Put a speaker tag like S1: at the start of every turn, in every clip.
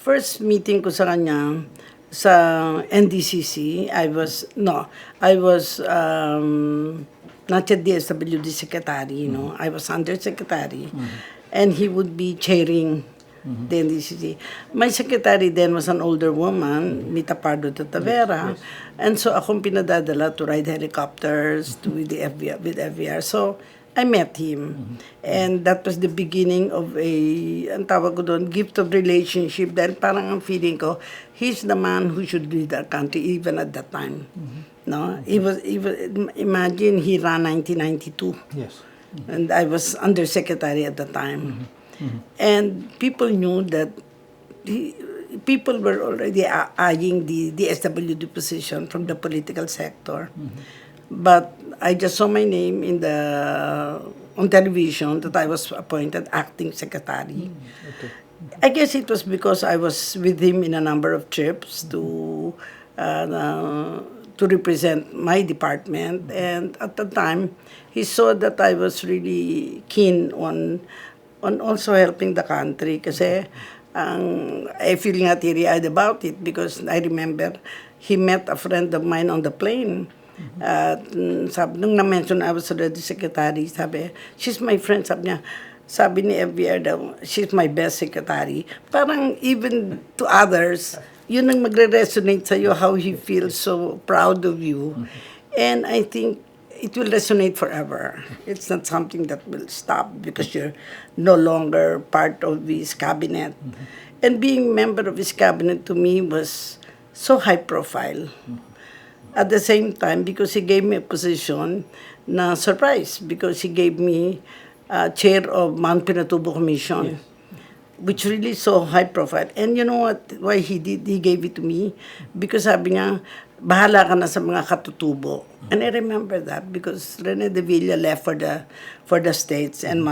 S1: first meeting ko sa kanya sa NDCC, I was not yet DSWD secretary, I was undersecretary, and he would be chairing the NDCC. My secretary then was an older woman, Mita Pardo de Tavera, and so akong pinadadala to ride helicopters with the FVR, with FVR. So I met him, and that was the beginning of ang tawag ko doon, gift of relationship, dahil parang ang feeling ko, he's the man who should lead our country even at that time. No, imagine he ran 1992.
S2: Yes.
S1: And I was undersecretary at the time. And people knew that people were already eyeing the SWD position from the political sector. But I just saw my name on television that I was appointed acting secretary.
S2: Okay.
S1: I guess it was because I was with him in a number of trips to represent my department, and at the time he saw that I was really keen on also helping the country, kasi I feel nga teary-eyed about it because I remember he met a friend of mine on the plane. Sabi, nung na-mention I was already secretary, sabi, she's my friend, sabi ni FVR daw, she's my best secretary. Parang even to others, yun ang magre-resonate sa'yo, how he feels so proud of you. And I think it will resonate forever. It's not something that will stop because you're no longer part of his cabinet. And being member of his cabinet to me was so high profile. At the same time, because he gave me a position na surprise, because he gave me chair of Mount Pinatubo Commission, which really so high profile. And you know what? Why he gave it to me? Because sabi niya, bahala ka na sa mga katutubo. And I remember that because Rene de Villa left for the States and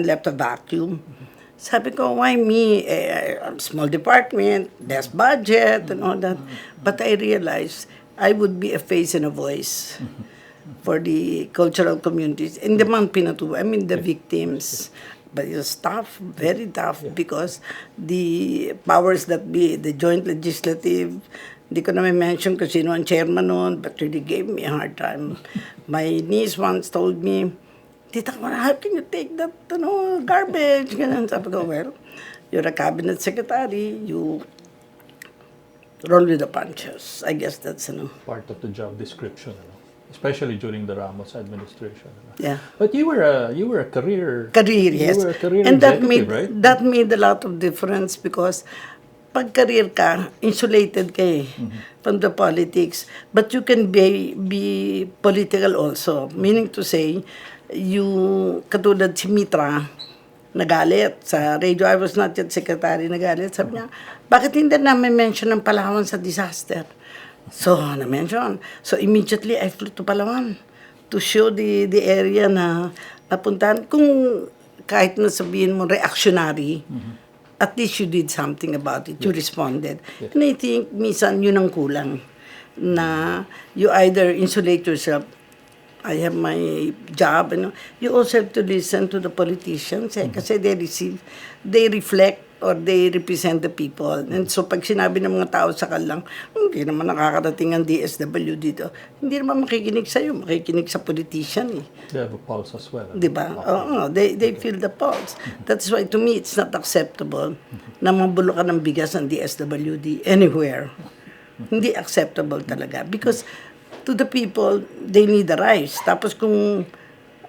S1: left a vacuum. Sabi ko, why me? Small department, less budget, and all that. But I realized I would be a face and a voice for the cultural communities in the Mount Pinatubo. I mean, the victims. But it was tough, very tough, because the powers that be, the joint legislative, hindi ko na may mention kung sino ang chairman noon, but really gave me a hard time. My niece once told me, Tita, how can you take that garbage? Ganun. Sabi ko, well, you're a cabinet secretary, you roll with the punches. I guess that's
S2: Part of the job description, especially during the Ramos administration.
S1: Yeah.
S2: But you were a career.
S1: Yes.
S2: You were a career
S1: and
S2: executive, right?
S1: That made a lot of difference because pag career ka, insulated ka from the politics. But you can be political also. Meaning to say, katulad si Mitra, nagalit sa radio. I was not yet secretary, nagalit. Sabi niya, bakit hindi namin mention ng Palawan sa disaster? So, na-mention. So, immediately, I flew to Palawan to show the area na napuntahan. Kung kahit na sabihin mo reactionary, at least you did something about it. You responded. And I think, minsan, yun ang kulang. Na you either insulate yourself, I have my job, you also have to listen to the politicians kasi they reflect or they represent the people. And so pag sinabi ng mga tao sa kalang, hindi naman nakakarating ang DSW dito, hindi naman makikinig sa'yo, makikinig sa politician.
S2: They have a pulse as well.
S1: Diba? They feel the pulse. That's why to me it's not acceptable na mabulo ka ng bigas ng DSWD anywhere. Hindi acceptable talaga. Because to the people, they need the rice. Tapos kung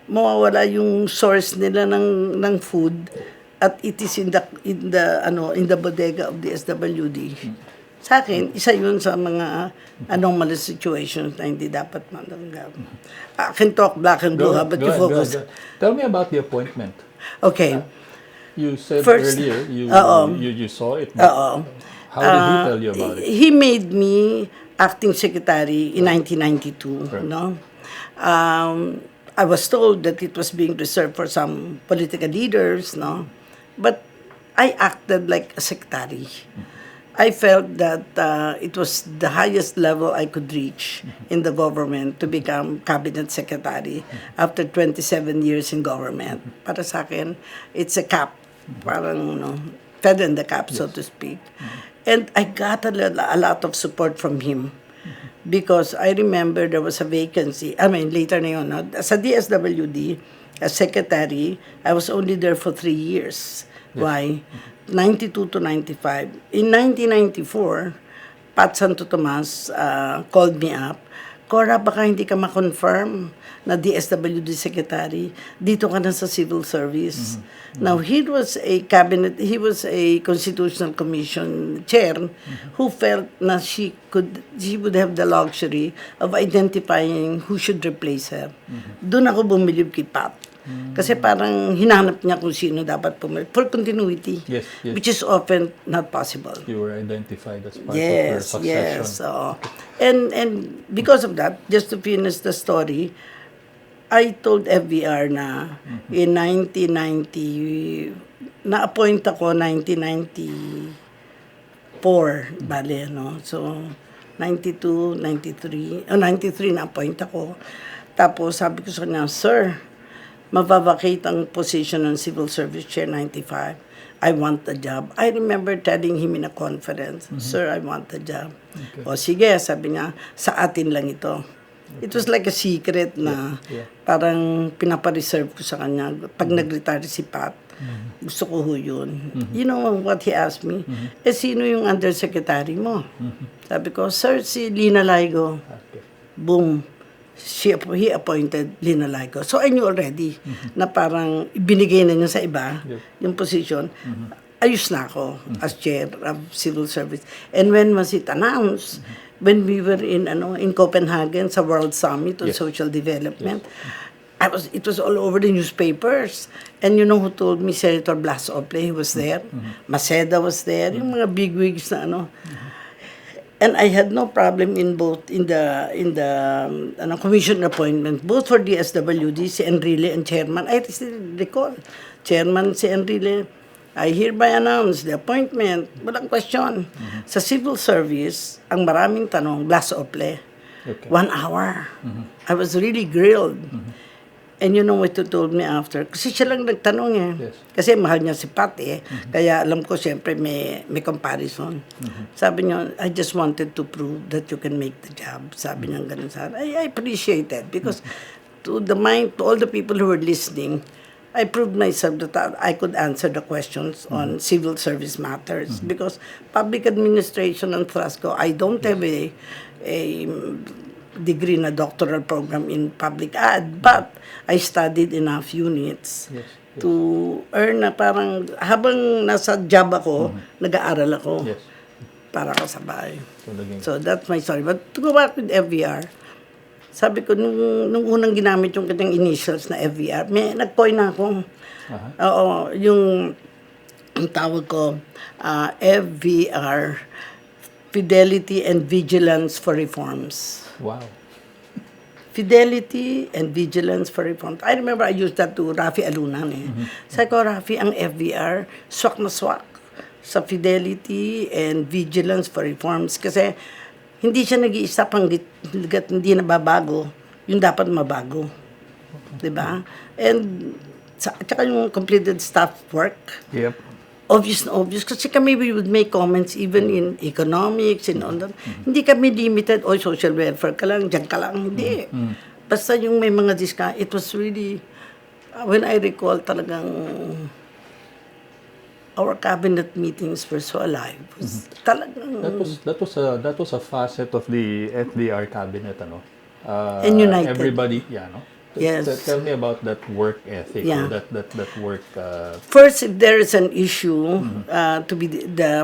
S1: mawawala yung source nila ng food at it is in the bodega of the SWD. Sa akin, isa yun sa mga anomalous situations na hindi dapat matanggap. I can talk black and blue, but you focus.
S2: Go. Tell me about the appointment.
S1: Okay.
S2: You said
S1: First,
S2: earlier you saw it. How did he tell you about it?
S1: He made me acting secretary in 1992.
S2: Right.
S1: I was told that it was being reserved for some political leaders, but I acted like a secretary. I felt that it was the highest level I could reach in the government to become cabinet secretary after 27 years in government. Para sa akin, it's a cap, parang feather in the cap, so to speak. And I got a lot of support from him because I remember there was a vacancy. I mean, later na yun, no? Sa DSWD, as secretary, I was only there for 3 years. Why? 92 to 95. In 1994, Pat Santo Tomas called me up. Cora, baka hindi ka ma-confirm na DSWD secretary. Dito ka na sa civil service. Now, he was a constitutional commission chair who felt na she would have the luxury of identifying who should replace her. Doon ako bumilib kay Pat. Kasi parang hinanap niya kung sino dapat pumili for continuity,
S2: Yes, yes.
S1: which is often not possible.
S2: You were identified as part of her succession.
S1: Yes. And because of that, just to finish the story, I told FVR na in 1990, na-appoint ako 1994, bale, no? So, 92, 93, 93 na-appoint ako. Tapos sabi ko sa kanya, Sir, mavavacate ang position ng Civil Service Chair 95. I want the job. I remember telling him in a conference, Sir, I want the job. Okay. O sige, sabi niya, sa atin lang ito. Okay. It was like a secret na parang pinapareserve ko sa kanya. Pag nag-retire si Pat, gusto ko ho yun. You know what he asked me? Sino yung undersecretary mo? Sabi ko, Sir, si Lina Laigo.
S2: Okay.
S1: Boom. He appointed Lina Laigo. So I knew already na parang ibinigay na niya sa iba yung position. Ayos na ako as chair of civil service. And when was it announced? When we were in Copenhagen sa World Summit on Social Development, it was all over the newspapers. And you know who told me? Senator Blas Ople, he was there. Maceda was there. Yung mga bigwigs na And I had no problem in the commission appointment, both for DSWD, si Enrile and chairman. I still recall, chairman si Enrile, I hereby announce the appointment. Walang question. Sa civil service, ang maraming tanong, Blas Ople. Okay. 1 hour. I was really grilled. And you know what he told me after? Kasi siya lang nagtanong eh.
S2: Yes.
S1: Kasi mahal niya si Pat eh. Kaya alam ko siyempre may comparison. Sabi niya, I just wanted to prove that you can make the job. Sabi niya ganun sa akin. I appreciate that because to all the people who were listening, I proved myself that I could answer the questions on civil service matters because public administration and thrust ko, I don't have a degree na doctoral program in public ad, but I studied enough units to earn na parang habang nasa job ako, nag-aaral ako para kasabay. So that's my story. But to go back with FVR, sabi ko, nung unang ginamit yung kanyang initials na FVR, may nag-coin na ako. Oo, yung ang tawag ko, FVR, Fidelity and Vigilance for Reforms.
S2: Wow.
S1: Fidelity and Vigilance for Reforms. I remember I used that to Rafi Alunan eh. Sabi ko, Rafi, ang FVR, swak na swak sa Fidelity and Vigilance for Reforms. Kasi hindi siya nag-iisa hanggat hindi nababago yung dapat mabago. Diba? And tsaka yung completed staff work.
S2: Yep.
S1: Obvious na obvious. Kasi kami, we would make comments even in economics and all that. Hindi kami limited, social welfare ka lang, dyan ka lang. Hindi. Basta yung may mga discount, it was really, when I recall talagang, our cabinet meetings were so alive. Talagang,
S2: That was a facet of the FVR cabinet, ano?
S1: And united.
S2: Everybody, no?
S1: Yes.
S2: Tell me about that work ethic, or that work.
S1: First, if there is an issue to be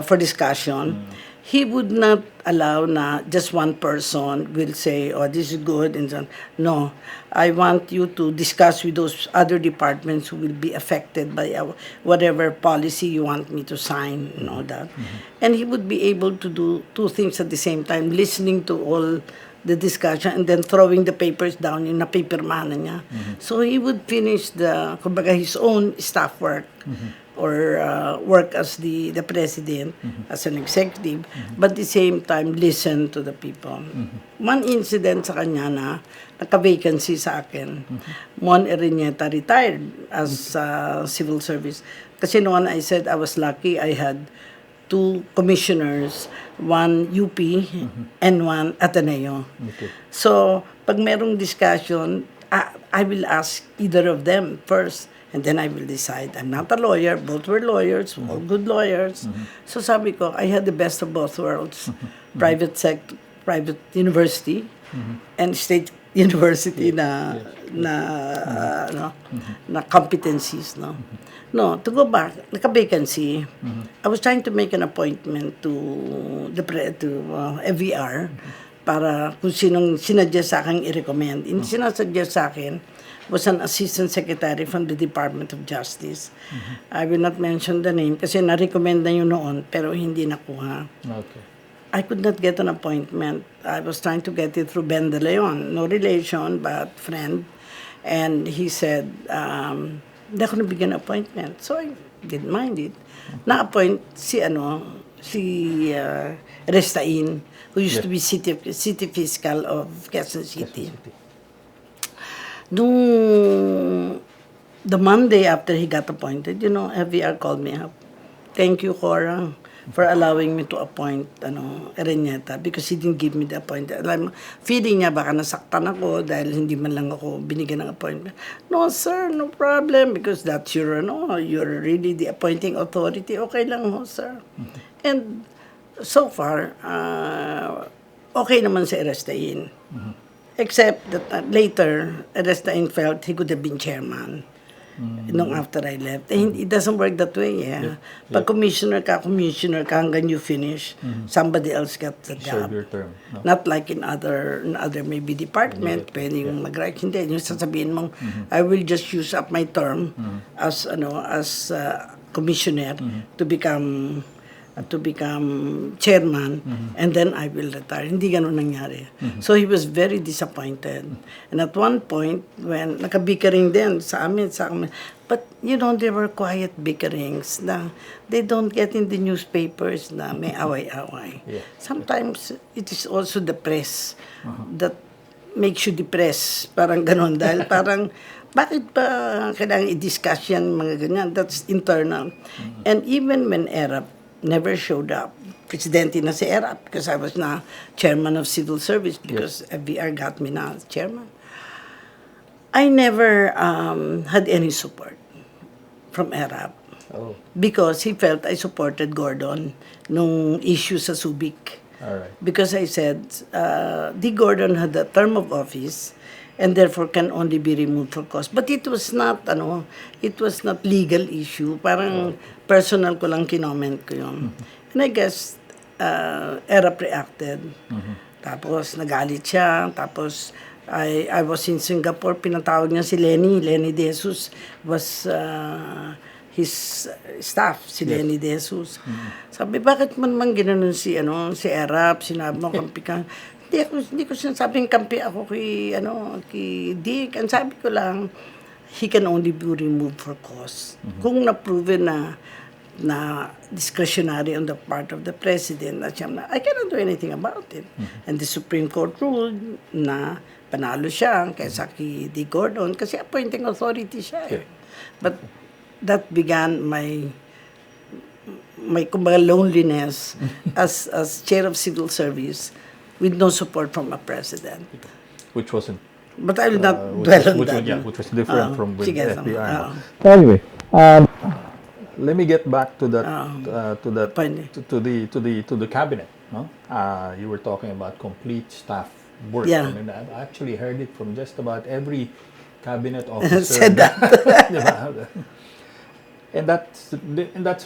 S1: for discussion, he would not allow na just one person will say, "Oh, this is good," and so on. No, I want you to discuss with those other departments who will be affected by whatever policy you want me to sign and all that. And he would be able to do two things at the same time: listening to all the discussion and then throwing the papers down yung napipirmahan na niya. So he would finish kumbaga his own staff work or work as the president, as an executive, but at the same time listen to the people. One incident sa kanya na naka-vacancy sa akin. Mon Erinieta retired as civil service. Kasi noon I said I was lucky I had two commissioners, one UP and one Ateneo.
S2: Okay.
S1: So, pag merong discussion, I will ask either of them first, and then I will decide. I'm not a lawyer. Both were lawyers, all good lawyers. So sabi ko, I had the best of both worlds. Private sector, private university, and state university na competencies, no. No, to go back, naka-vacancy. I was trying to make an appointment to FVR para kung sinong sinuggest sa akin i-recommend. Yung sinasuggest sa akin was an assistant secretary from the Department of Justice. I will not mention the name kasi na-recommend na yun noon pero hindi nakuha.
S2: Okay.
S1: I could not get an appointment. I was trying to get it through Ben De Leon. No relation, but friend. And he said, hindi ako nabigyan ng appointment. So I didn't mind it. Na-appoint si Restain, who used to be city fiscal of Quezon City. The Monday after he got appointed, FVR called me up. Thank you, Cora, for allowing me to appoint Ereneta because he didn't give me the appointment. Feeling niya baka nasaktan ako dahil hindi man lang ako binigyan ng appointment. No, sir, no problem because that's you're really the appointing authority. Okay lang ho, sir. And so far, okay naman si Erestain. Except that later, Erestain felt he could have been chairman. Nung after I left. It doesn't work that way, Pag commissioner ka hanggang you finish, somebody else got the job.
S2: Serve your term. No?
S1: Not like in other maybe department, pwedeng mag-right. Hindi, yung sasabihin mong, I will just use up my term as commissioner to become chairman and then I will retire. Hindi ganun nangyari. So he was very disappointed. And at one point, when nakabickering din sa amin, but there were quiet bickerings na they don't get in the newspapers na may away-away.
S2: Yeah.
S1: Sometimes it is also the press that makes you depressed. Parang ganun. Dahil parang, bakit ba kailangan i-discuss yan mga ganyan? That's internal. And even when ERAP never showed up. Presidente na si ERAP because I was na chairman of civil service because FVR got me na chairman. I never had any support from ERAP because he felt I supported Gordon nung issue sa Subic.
S2: All right.
S1: Because I said, D. Gordon had a term of office and therefore can only be removed for cause. But it was not, legal issue. Parang personal ko lang kinoment ko yun. And I guess, ERAP reacted. Tapos, nagalit siya. Tapos, I was in Singapore, pinatawag niya si Lenny. Lenny De Jesus was his staff, si Lenny De Jesus. Sabi, bakit man ginanon si ERAP, sinabi mo kampi ka. Hindi ko sinasabing kampi ako kay Dick. Ang sabi ko lang, he can only be removed for cause. Kung na-proven na discretionary on the part of the president, I cannot do anything about it. And the Supreme Court ruled na panalo siya kaysa kay D. Gordon kasi appointing authority siya. But that began my kumbaga loneliness as chair of civil service with no support from a president.
S2: Which wasn't.
S1: But I will not dwell on that.
S2: Which was different from with FBR.
S3: Anyway,
S2: let me get back to that to the cabinet. No, you were talking about complete staff work.
S1: Yeah.
S2: I mean, I've actually heard it from just about every cabinet officer.
S1: Said that.
S2: And that's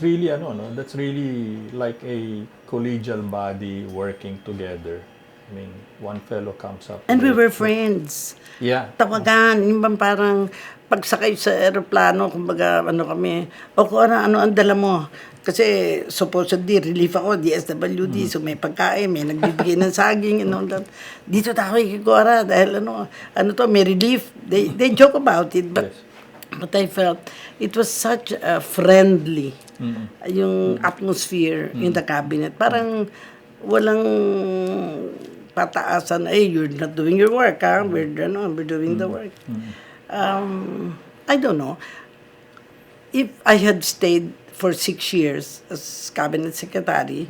S2: really that's really like a collegial body working together. I mean, one fellow comes up.
S1: And we were friends.
S2: Yeah.
S1: Tawagan, yung bang parang pagsakay sa aeroplano, kumbaga kami, Cora, ano ang dala mo? Kasi supposedly relief ako, DSWD, so may pagkain, may nagbibigay ng saging, and all that. Dito tayo kay Cora, dahil may relief. They joke about it, but But I felt it was such a friendly yung atmosphere in the cabinet. Parang walang pataasan, you're not doing your work, we're doing the work. I don't know. If I had stayed for 6 years as cabinet secretary,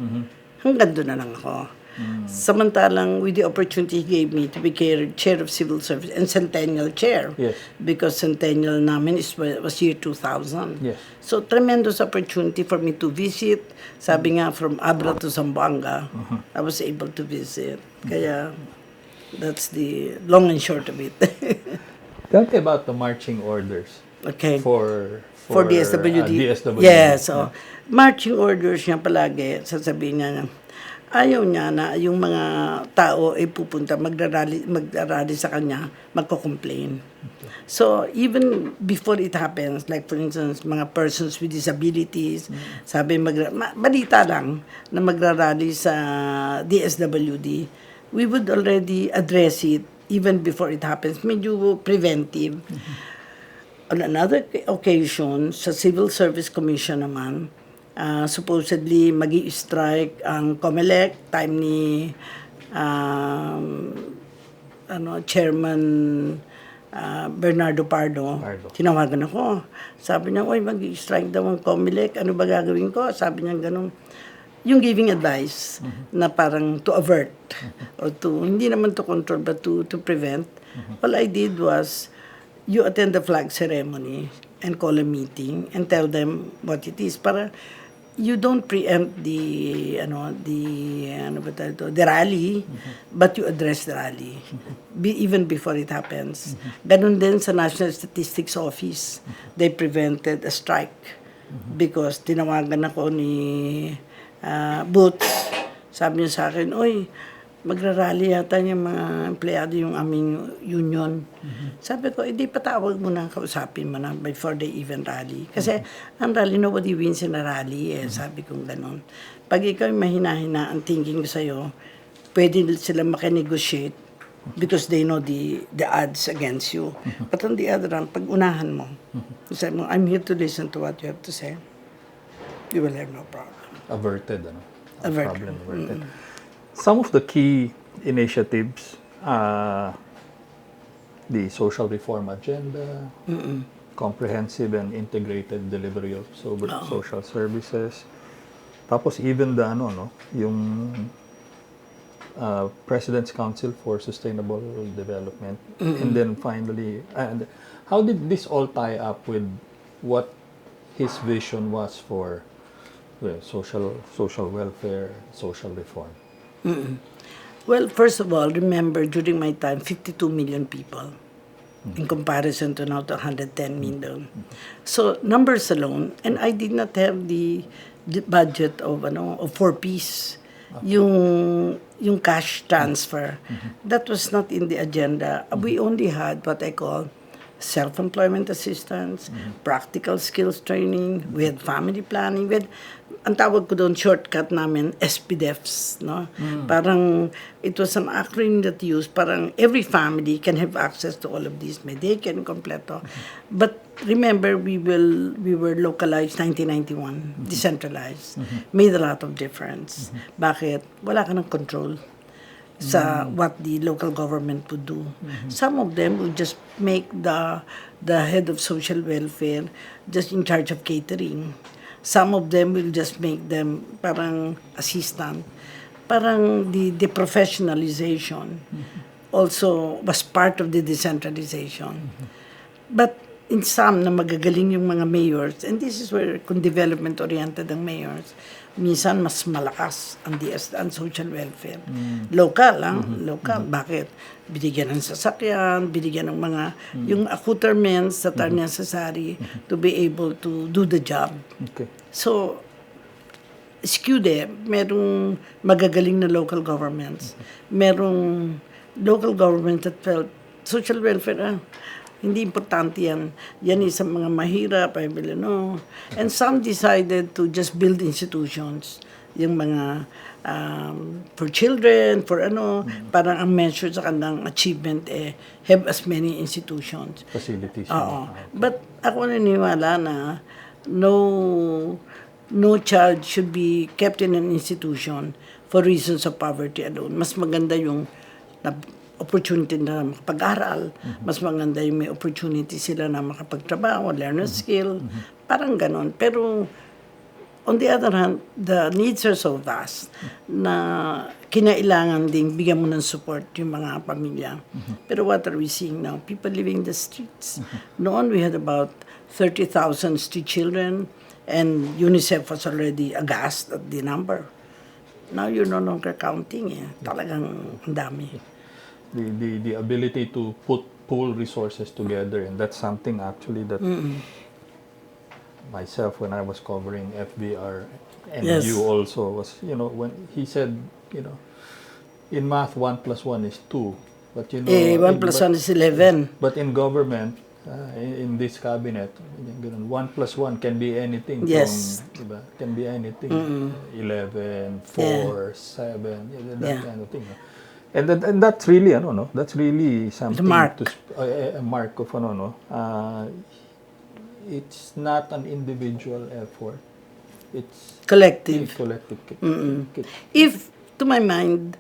S1: hanggang doon na lang ako. Samantalang with the opportunity he gave me to be chair of civil service and centennial chair,
S2: Yes.
S1: because centennial namin was year 2000.
S2: Yes.
S1: So tremendous opportunity for me to visit. Sabi nga, from Abra to Zamboanga, I was able to visit. Kaya that's the long and short of it.
S2: Tell me about the marching orders
S1: Okay.
S2: for
S1: DSWD.
S2: DSWD.
S1: Yes. So, marching orders niya palagi, sasabihin niya, ayaw niya na yung mga tao ay pupunta, magrarally sa kanya, magko-complain. So, even before it happens, like for instance, mga persons with disabilities, sabi, balita lang na magrarally sa DSWD, we would already address it even before it happens. Medyo preventive. On another occasion, sa Civil Service Commission naman, supposedly magi-strike ang COMELEC, time ni Chairman Bernardo Pardo. Tinawagan ako. Sabi niya, oy, magi-strike daw ang COMELEC, ano ba gagawin ko? Sabi niya ganun. Yung giving advice na parang to avert or to, hindi naman to control but to prevent. All I did was, you attend the flag ceremony and call a meeting and tell them what it is para you don't preempt the rally, but you address the rally even before it happens. Ganun din sa National Statistics Office, they prevented a strike because tinawagan ako ni Boots. Sabi niya sa akin, oy, magrarally yata yung mga empleyado yung aming union. Sabi ko, hindi patawag mo na, kausapin mo na before they even rally. Kasi ang rally, nobody wins in a rally. Sabi ko gano'n. Pag ikaw yung mahina-hina ang thinking sa'yo, pwede sila makinegotiate because they know the odds against you. But on the other hand, pag unahan mo, sabi mo, I'm here to listen to what you have to say, you will have no problem.
S2: Averted,
S1: Averted.
S2: Problem averted. Some of the key initiatives, the social reform agenda, comprehensive and integrated delivery of social services, tapos even the yung President's Council for Sustainable Development, and then finally, and how did this all tie up with what his vision was for social welfare, social reform?
S1: Well, first of all, remember, during my time, 52 million people in comparison to now to 110 million. So, numbers alone, and I did not have the budget of 4-piece, yung cash transfer. That was not in the agenda. We only had what I call self-employment assistance, practical skills training, we had family planning, we had, ang tawag ko doon, shortcut namin, SPDEFs, no? Parang, it was an acronym that used, parang every family can have access to all of these, may they can kompleto. But remember, we were localized 1991, decentralized, made a lot of difference. Bakit? Wala ka ng control sa what the local government would do. Some of them would just make the head of social welfare just in charge of catering. Some of them will just make them parang assistant. Parang the professionalization also was part of the decentralization. But in some na magagaling yung mga mayors, and this is where kung development-oriented ang mayors, minsan mas malakas ang social welfare. Local, local. Bakit? Binigyan ng sasakyan, binigyan ng mga, yung accoutrements that are necessary to be able to do the job.
S2: Okay.
S1: So, skewed merong magagaling na local governments. Merong local government that felt social welfare, hindi importante yan. Yan isang mga mahirap, And some decided to just build institutions. Yung mga for children, for parang ang measure sa kanilang achievement have as many institutions.
S2: Facilities.
S1: Oo. But ako naniniwala na no child should be kept in an institution for reasons of poverty alone. Mas maganda yung opportunity na makapag-aral, mas maganda yung may opportunity sila na makapagtrabaho, learn a skill, parang ganon. Pero on the other hand, the needs are so vast na kinailangan ding bigyan mo ng support yung mga pamilya. Pero what are we seeing now? People living in the streets. Noon, we had about 30,000 street children, and UNICEF was already aghast at the number. Now you're no longer counting. Talagang ang dami.
S2: The ability to pool resources together, and that's something actually that myself, when I was covering FVR, and
S1: Yes.
S2: you also was, when he said, in math 1 + 1 is 2, but
S1: 1 + 1 is 11.
S2: But in government, in this cabinet, 1 + 1 can be anything.
S1: Yes.
S2: From, diba? Can be anything. 11, 4, 7, that kind of thing. And that's really, that's really something
S1: mark.
S2: a mark of, it's not an individual effort. It's
S1: Collective.
S2: collective.
S1: If, to my mind,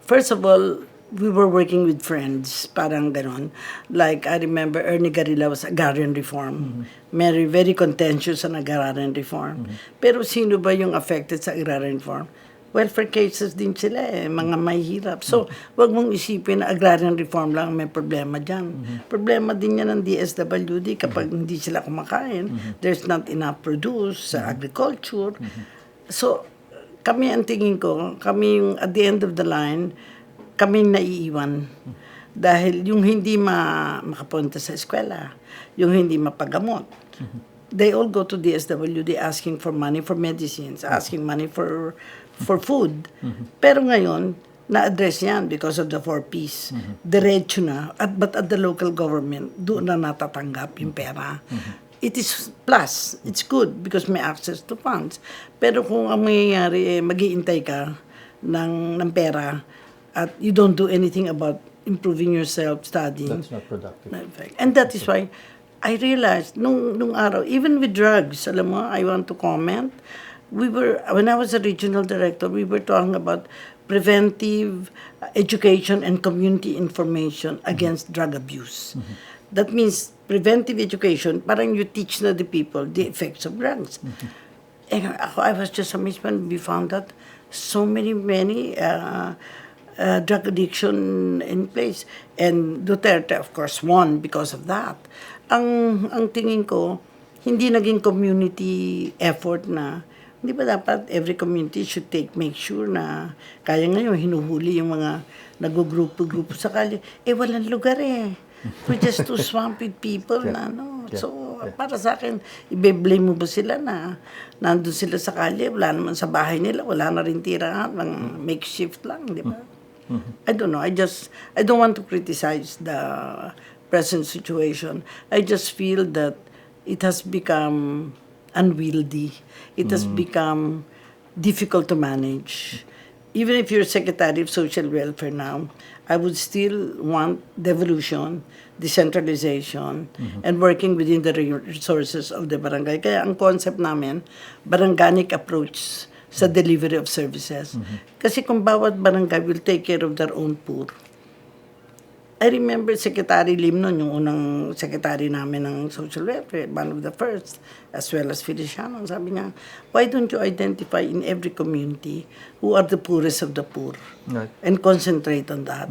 S1: first of all, we were working with friends, parang ganon. Like, I remember Ernie Garilla was agrarian reform. Very, very contentious on agrarian reform. Pero sino ba yung affected sa agrarian reform? Welfare cases din sila mga mahihirap. So, wag mong isipin na agrarian reform lang may problema dyan. Problema din yan ng DSWD kapag hindi sila kumakain. There's not enough produce sa agriculture. So, kami ang tingin ko, kami yung at the end of the line, kami naiiwan. Dahil yung hindi makapunta sa eskwela, yung hindi mapagamot, they all go to DSWD asking for money for medicines, asking money for food. Pero ngayon, na-address yan because of the 4 Ps. Diretso na, but at the local government, doon na natatanggap yung pera. It is plus, it's good because may access to funds. Pero kung ang mangyayari, mag-iintay ka ng pera at you don't do anything about improving yourself, studying.
S2: That's not productive.
S1: And that is why I realized, nung araw, even with drugs, alam mo, I want to comment, when I was a regional director, we were talking about preventive education and community information against drug abuse. That means preventive education, parang you teach na the people the effects of drugs. And I was just amazed when we found that so many drug addiction in place. And Duterte, of course, won because of that. Ang tingin ko, hindi naging community effort na, hindi ba dapat every community should make sure na kaya ngayon hinuhuli yung mga nag-grupo sa kalye. Walang lugar We're just too swamped with people na, no? So, para sa akin, i-blame mo ba sila na nandun sila sa kalye, wala naman sa bahay nila, wala na rin tirahan, lang makeshift lang, di ba? I don't know. I don't want to criticize the present situation. I just feel that it has become unwieldy. It has become difficult to manage. Even if you're Secretary of Social Welfare now, I would still want devolution, decentralization, and working within the resources of the barangay. Kaya ang concept namin, baranganic approach sa delivery of services. Kasi kung bawat barangay will take care of their own poor. I remember Secretary Lim noon, yung unang secretary namin ng Social Welfare, one of the first, as well as Feliciano. Sabi niya, why don't you identify in every community who are the poorest of the poor?
S2: Right.
S1: And concentrate on that.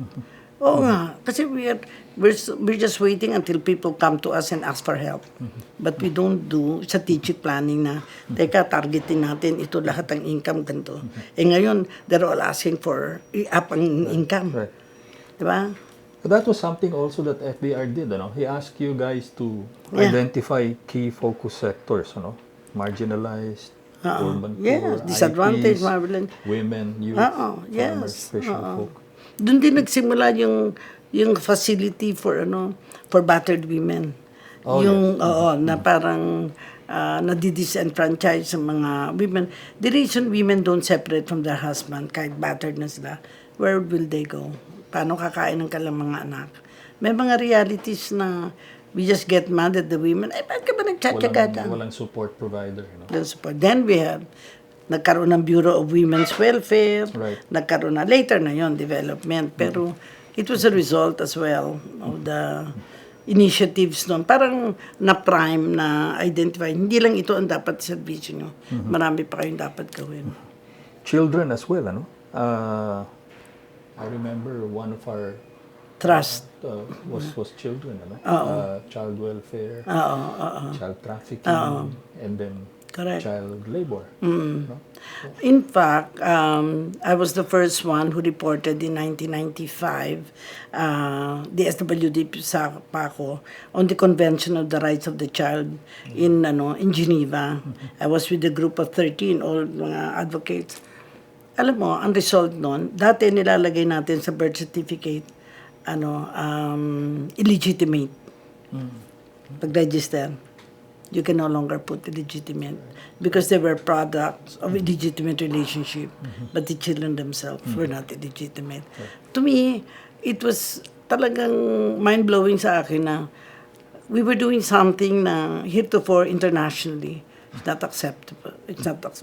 S1: Oo nga, kasi we're just waiting until people come to us and ask for help. But we don't do strategic planning na, teka, targetin natin, ito lahat ang income, ganito. Ngayon, they're all asking for up ang income.
S2: Right.
S1: Diba?
S2: But that was something also that FVR did, He asked you guys to identify key focus sectors, Marginalized, urban poor,
S1: disadvantaged,
S2: IPs, women, youth, farmers, fisher folk.
S1: Doon din nagsimula yung facility for battered women. Na parang nadi-disenfranchise sa mga women. The reason women don't separate from their husband kahit battered na sila, where will they go? Paano kakain ng kanilang mga anak? May mga realities na we just get mad at the women. Ba't ka ba nagtsatsaga dyan?
S2: Walang support provider.
S1: Then we have nagkaroon ng Bureau of Women's Welfare, nagkaroon na, later na yon development, pero it was a result as well of the initiatives noon. Parang na-prime, na-identify. Hindi lang ito ang dapat servisyo nyo. Marami pa kayong dapat gawin.
S2: Children as well, ano? I remember one of our
S1: Trust.
S2: was children, ano? Child welfare, child trafficking, and then
S1: Correct.
S2: child labor. No?
S1: In fact, I was the first one who reported in 1995 the SWD sa Paco on the Convention of the Rights of the Child in Geneva. I was with a group of 13 all mga advocates. Alam mo, ang result nun, dati nilalagay natin sa birth certificate illegitimate. Pag-register, you can no longer put illegitimate because they were products of illegitimate relationship, but the children themselves were not illegitimate. To me, it was talagang mind-blowing sa akin na we were doing something na heretofore internationally. It's not acceptable.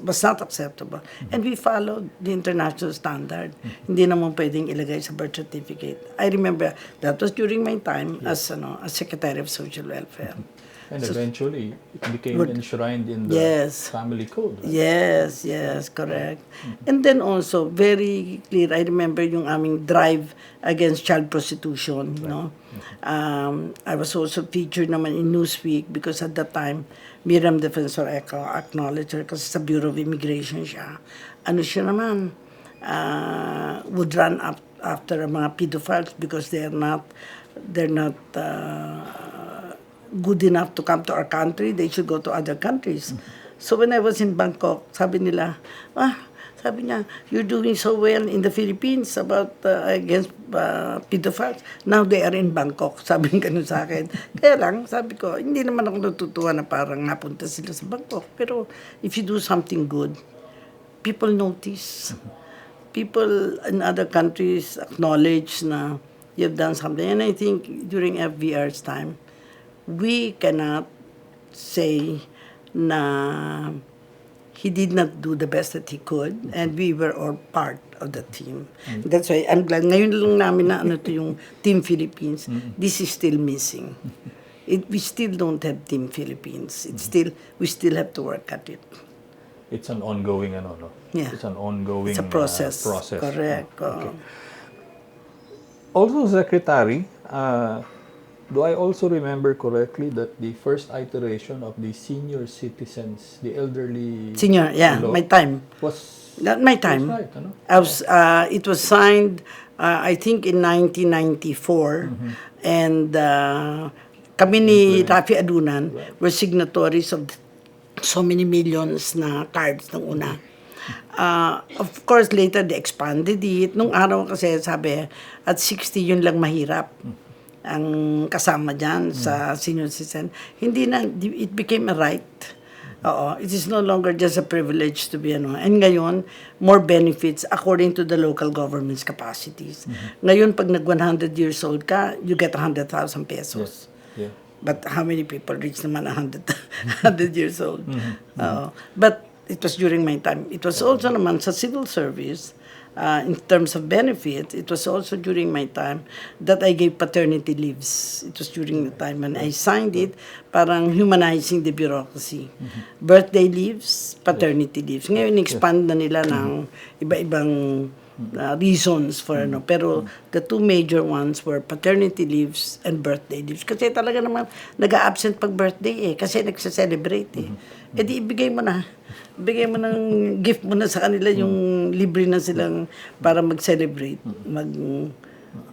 S1: Was not acceptable. And we followed the international standard. Hindi naman pwedeng ilagay sa birth certificate. I remember that was during my time as Secretary of Social Welfare.
S2: And eventually, it became enshrined in the family code. Right?
S1: Yes, correct. And then also, very clear, I remember yung aming drive against child prostitution. No? I was also featured naman in Newsweek because at that time, Miriam Defensor Eco acknowledged her kasi sa Bureau of Immigration siya. Ano siya naman, would run up after mga pedophiles because they're not good enough to come to our country. They should go to other countries. So when I was in Bangkok, sabi niya, you're doing so well in the Philippines about against pedophiles. Now they are in Bangkok. Sabi nga ganun sa akin. Kaya lang, sabi ko, hindi naman ako natutuwa na parang napunta sila sa Bangkok. Pero if you do something good, people notice. People in other countries acknowledge na you've done something. And I think during FVR's time, we cannot say na he did not do the best that he could, and we were all part of the team. That's why I'm glad ngayon lang namin na yung Team Philippines. This is still missing. We still don't have Team Philippines. We still have to work at it.
S2: It's an ongoing
S1: Yeah.
S2: It's an ongoing
S1: It's a process.
S2: process.
S1: Correct.
S2: Okay. Also, Secretary, do I also remember correctly that the first iteration of the senior citizens, the elderly
S1: Senior,
S2: law
S1: my time.
S2: was
S1: Not my time.
S2: right, ano?
S1: It was signed, I think, in 1994, and kami ni Rafi Adunan were signatories of so many millions na cards ng una. Of course, later they expanded it. Nung araw kasi sabi, at 60 yun lang mahirap ang kasama dyan sa senior citizen. Hindi na, it became a right. It is no longer just a privilege to be And ngayon, more benefits according to the local government's capacities. Ngayon, pag nag-100 years old ka, you get 100,000 pesos.
S2: Yes. Yeah.
S1: But how many people reach naman 100 years old? But it was during my time. It was also naman sa civil service. In terms of benefits, it was also during my time that I gave paternity leaves. It was during the time when I signed it, parang humanizing the bureaucracy. Birthday leaves, paternity leaves. Ngayon, expand na nila ng iba-ibang reasons for pero the two major ones were paternity leaves and birthday leaves. Kasi talaga naman, nag-a-absent pag birthday kasi nagsa-celebrate Eh di ibigay mo na. Bigay mo ng gift mo na sa kanila yung libre na silang para mag-celebrate,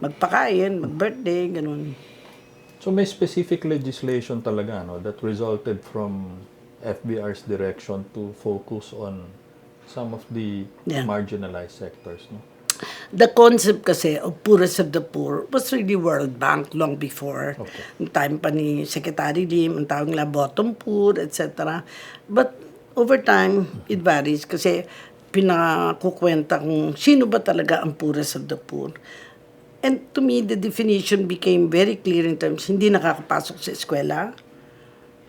S1: magpakain, mag-birthday, ganun.
S2: So may specific legislation talaga that resulted from FBR's direction to focus on some of the marginalized sectors, no?
S1: The concept kasi of poorest of the poor was really World Bank long before.
S2: Okay.
S1: Yung time pa ni Secretary Lim, ang tawag nila bottom poor, etc. But over time, it varies kasi pinakukwenta kung sino ba talaga ang poorest of the poor. And to me, the definition became very clear in terms, hindi nakakapasok sa eskwela,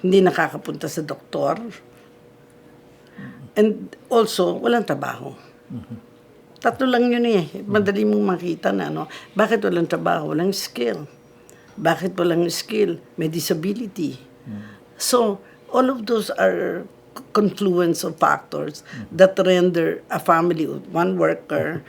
S1: hindi nakakapunta sa doktor, and also, walang trabaho. Tatlo lang yun Madali mong makita na, bakit walang trabaho? Walang skill. Bakit walang skill? May disability. So, all of those are confluence of factors that render a family of one worker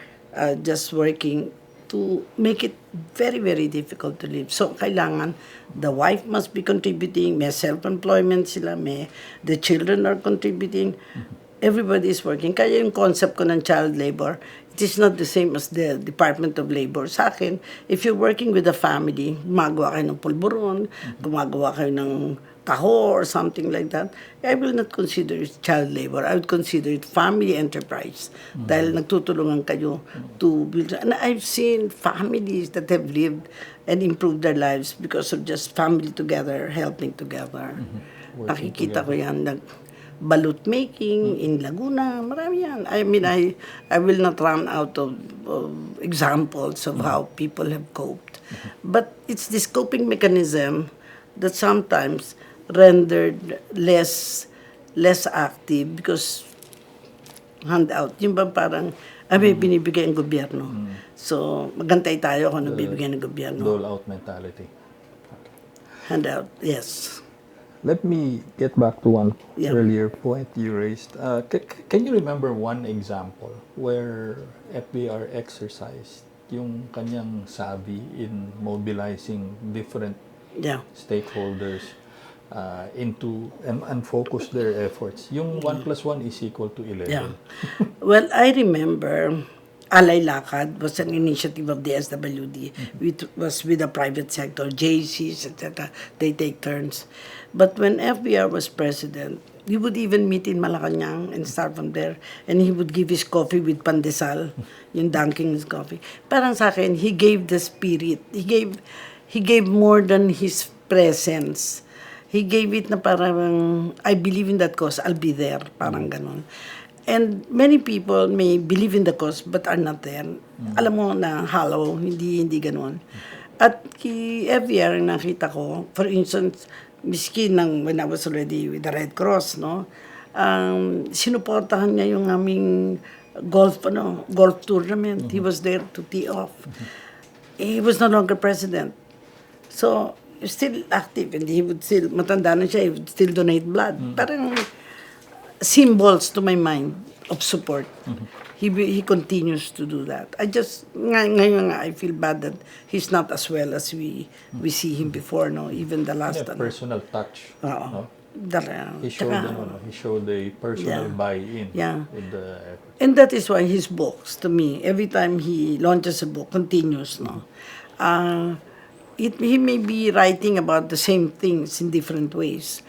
S1: just working to make it very, very difficult to live. So, kailangan the wife must be contributing, may self-employment sila, may the children are contributing, everybody is working. Kaya yung concept ko ng child labor, it is not the same as the Department of Labor. Sa akin, if you're working with a family, gumagawa kayo ng pulburon, gumagawa kayo ng taho or something like that, I will not consider it child labor. I would consider it family enterprise. Dahil nagtutulungan kayo to build. And I've seen families that have lived and improved their lives because of just family together, helping together. Nakikita ko yan. Balut making in Laguna, marami yan. I mean, I will not run out of examples of how people have coped. But it's this coping mechanism that sometimes rendered less active because handout. Yung ba parang, may binibigay ang gobyerno. So, magantay tayo kung ano bibigay ng gobyerno.
S2: Dole-out mentality.
S1: Handout, yes.
S2: Let me get back to one earlier point you raised. Can you remember one example where FVR exercised yung kanyang savvy in mobilizing different stakeholders into and focus their efforts? Yung 1 + 1 is equal to 11.
S1: Yeah. Well, I remember Alay Lakad was an initiative of the SWD. It was with the private sector, JCs, etc. They take turns. But when FVR was president, he would even meet in Malacanang and start from there. And he would give his coffee with pandesal, yung dunking his coffee. Parang sa akin, he gave the spirit. He gave more than his presence. He gave it na parang, I believe in that cause, I'll be there. Parang ganon. And many people may believe in the cause but are not there. Alam mo na hollow, hindi ganon. At kay FVR, nakita ko, for instance, miski when I was already with the Red Cross, no, sinuportahan niya yung aming golf tournament. He was there to tee off. He was no longer president. So, still active and he would still, matanda na siya, he would still donate blood. Parang symbols to my mind of support. He continues to do that. Ngayon nga, I feel bad that he's not as well as we see him before, no? Even the last
S2: Yeah, personal touch. No? He showed a personal buy-in with the effort.
S1: And that is why his books, to me, every time he launches a book, continues, no? He may be writing about the same things in different ways.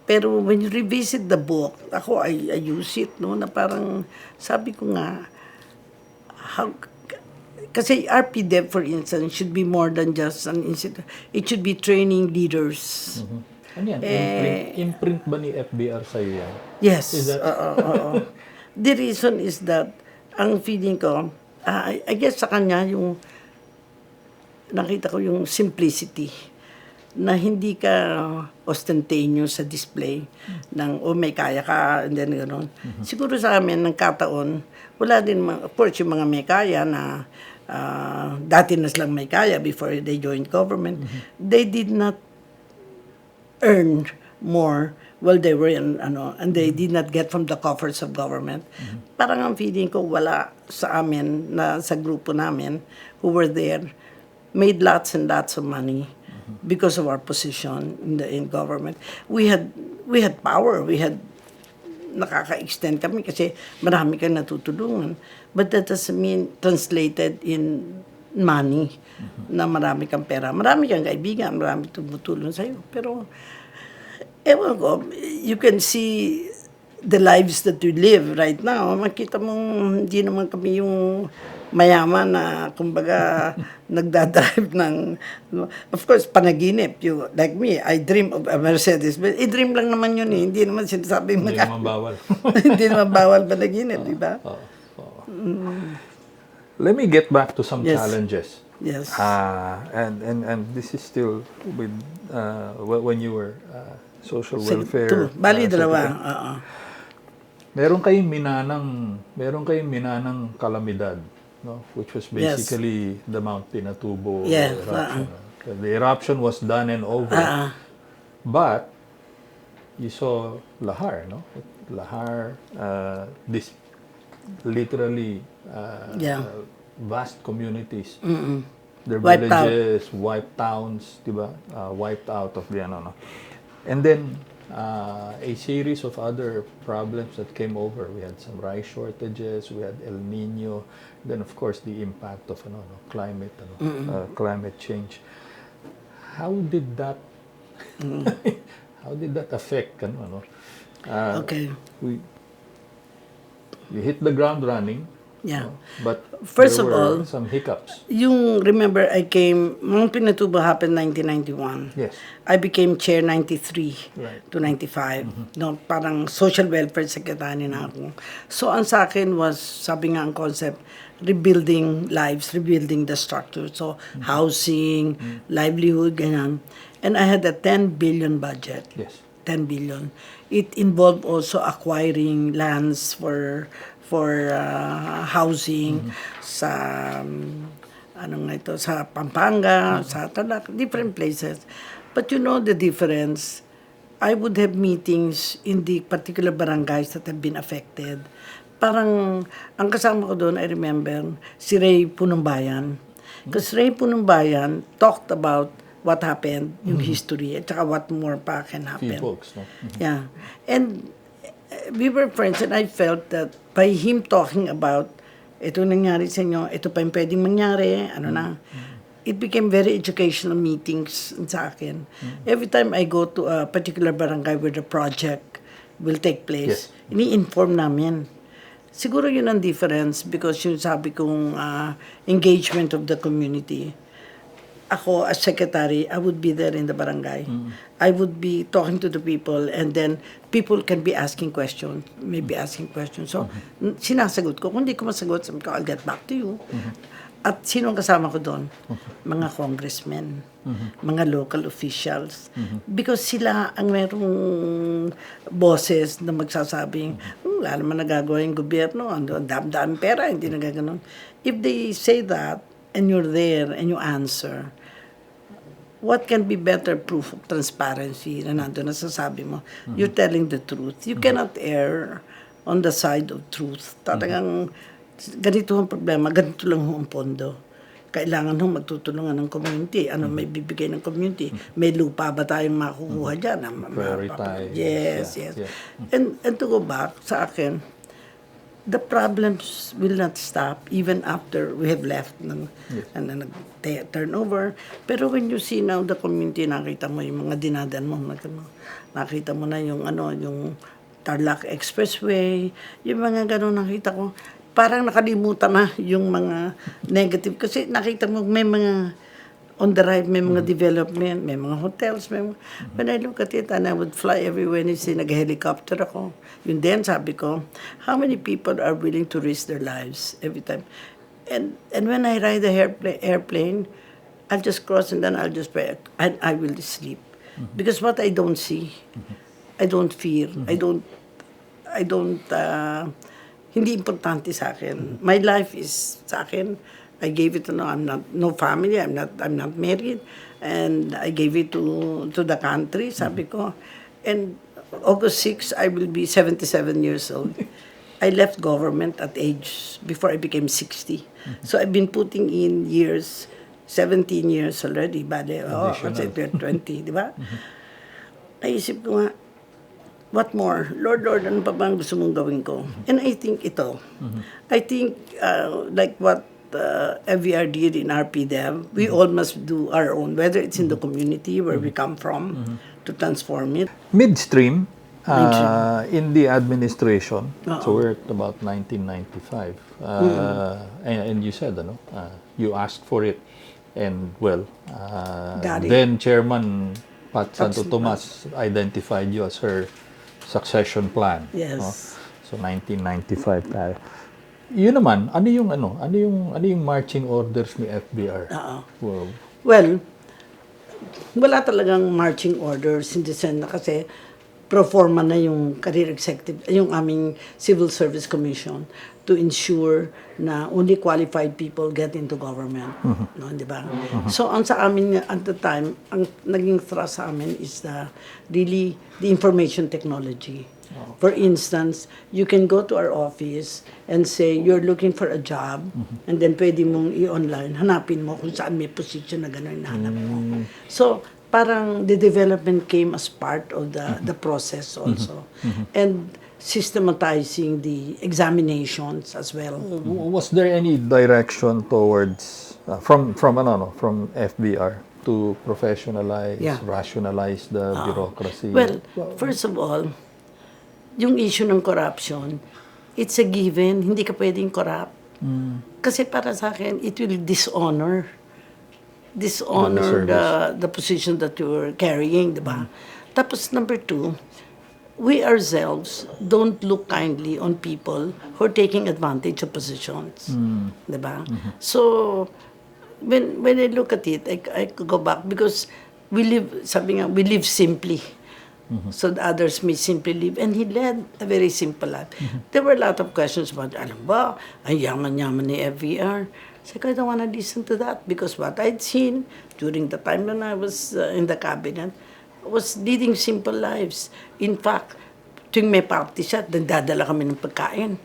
S1: Pero when you revisit the book, ako, I use it, no, na parang, sabi ko nga, kasi RPDEV, for instance, should be more than just an institute. It should be training leaders.
S2: Ano yan? Imprint ba ni FBR sa'yo yan?
S1: Yes.
S2: Is that...
S1: The reason is that, ang feeling ko, I guess sa kanya, yung, nakita ko yung simplicity, na hindi ka ostentaneous sa display ng, may kaya ka, and then gano'n. Siguro sa amin, ng kataon, wala din, of course, yung mga may kaya na dati na silang may kaya before they joined government, they did not earn more while they were in, and they did not get from the coffers of government. Parang ang feeling ko, wala sa amin, na sa grupo namin, who were there, made lots and lots of money because of our position in government. We had power. We had nakaka-extend kami kasi marami kang natutulungan. But that doesn't mean translated in money na marami kang pera. Marami kang kaibigan, marami tumutulong sa'yo. Pero, ewan ko, you can see the lives that we live right now. Makita mong hindi naman kami yung mayaman na, kumbaga, nagdadrive ng, of course, panaginip. You, like me, I dream of a Mercedes. But i-dream lang naman yun eh. Hindi naman sinasabing
S2: Hindi naman bawal.
S1: Hindi naman bawal panaginip, di ba?
S2: Let me get back to some challenges.
S1: Yes.
S2: And this is still with when you were social welfare.
S1: Bali, dalawa.
S2: Meron kayong minanang kalamidad, no? Which was basically the Mount Pinatubo eruption. The eruption was done and over. But you saw Lahar, no? Lahar, this literally vast communities. Their
S1: Wiped out.
S2: villages, wiped towns, diba? Wiped out of the ano, no? And then a series of other problems that came over. We had some rice shortages, we had El Nino, then of course the impact of climate, climate change. How did that how did that affect
S1: Okay.
S2: We hit the ground running.
S1: Yeah.
S2: But
S1: First
S2: there
S1: of
S2: were
S1: all,
S2: some hiccups.
S1: remember, I came, Mang Pinatubo happened 1991.
S2: Yes.
S1: I became chair 93
S2: Right.
S1: to 95. No, parang social welfare secretary na ako. So, ang sa akin was, sabi nga ang concept, rebuilding lives, rebuilding the structure. So, housing, livelihood, ganyan. And I had a 10 billion budget.
S2: Yes.
S1: 10 billion. It involved also acquiring lands for housing sa sa Pampanga, sa Tarlac, different places. But you know the difference. I would have meetings in the particular barangays that have been affected. Parang ang kasama ko doon, I remember, si Ray Punumbayan. Because Ray Punumbayan talked about what happened, yung history, at saka what more pa can happen.
S2: Few folks, no?
S1: Yeah. And we were friends and I felt that by him talking about ito nangyari sa inyo, ito pa yung pwedeng mangyari, it became very educational meetings sa akin. Every time I go to a particular barangay where the project will take place, ini-inform namin. Siguro yun ang difference because yung sabi kong engagement of the community. Ako, as secretary, I would be there in the barangay. I would be talking to the people and then people can be asking questions, maybe asking questions. So, sinasagot ko. Kung hindi ko masagot, sabi ko, I'll get back to you. At sino ang kasama ko doon? Mga congressmen, mga local officials. Because sila ang merong boses na magsasabing, wala naman nagagawa yung gobyerno, ang dami pera, hindi na gaganon. If they say that, and you're there and you answer, what can be better proof of transparency na nandun na sasabi mo? You're telling the truth. You cannot err on the side of truth. Talagang ganito ang problema, ganito lang ang pondo. Kailangan nung magtutulungan ng community. Ano may bibigay ng community? May lupa ba tayong makukuha dyan?
S2: Prioritize.
S1: Yes. And to go back sa akin, the problems will not stop even after we have left and turnover. Pero when you see now the community, nakita mo yung mga dinadan mo, nakita mo na yung yung Tarlac Expressway, yung mga ganun nakita ko. Parang nakalimutan na yung mga negative kasi nakita mo may mga on the right, may mga development, may mga hotels, may mga... When I look at it, and I would fly everywhere, and nag-helicopter ako. Yun din, sabi ko, how many people are willing to risk their lives every time? And when I ride the airplane, I'll just cross and then I'll just pray, and I will sleep. Because what I don't see, I don't fear, I don't, hindi importante sa akin. My life is sa akin, I gave it to I'm not no family, I'm not married, and I gave it to the country, sabi ko. And August 6, I will be 77 years old. I left government at age before I became 60. So I've been putting in years, 17 years already, bale, kasi 20, di ba? Naisip ko nga, what more? Lord, ano pa bang gusto mong gawin ko? And I think ito. I think like what FVR did in RPDev, we all must do our own, whether it's in the community where we come from, to transform it.
S2: Midstream, in the administration, so we're at about 1995, and you said, you asked for it, and well, then Chairman Pat Santo Tomas identified you as her succession plan.
S1: Yes.
S2: So 1995 tayo. Yun naman, ano yung marching orders ni FVR?
S1: Well, wala talagang marching orders in the sense na kasi pro forma na yung career executive, yung aming Civil Service Commission to ensure na only qualified people get into government. No, di ba? So, ang sa amin at the time, ang naging thrust sa amin is really the information technology. For instance, you can go to our office and say you're looking for a job, and then pwede mong i-online, hanapin mo kung saan may position na gano'n nahanap mo. So, parang the development came as part of the process also. And systematizing the examinations as well.
S2: Was there any direction towards from FVR to professionalize, rationalize the bureaucracy?
S1: Well, first of all, yung issue ng corruption, it's a given, hindi ka pwedeng corrupt. Kasi para sa akin, it will dishonor the position that you're carrying, di ba? Tapos number two, we ourselves don't look kindly on people who are taking advantage of positions. Diba? So, when I look at it, I could go back because we live simply. So the others may simply live. And he led a very simple life. There were a lot of questions about, alam ba, ang yaman-yaman ni FVR. So I don't want to listen to that because what I'd seen during the time when I was in the cabinet was leading simple lives. In fact, tuwing may party siya, nagdadala kami ng pagkain.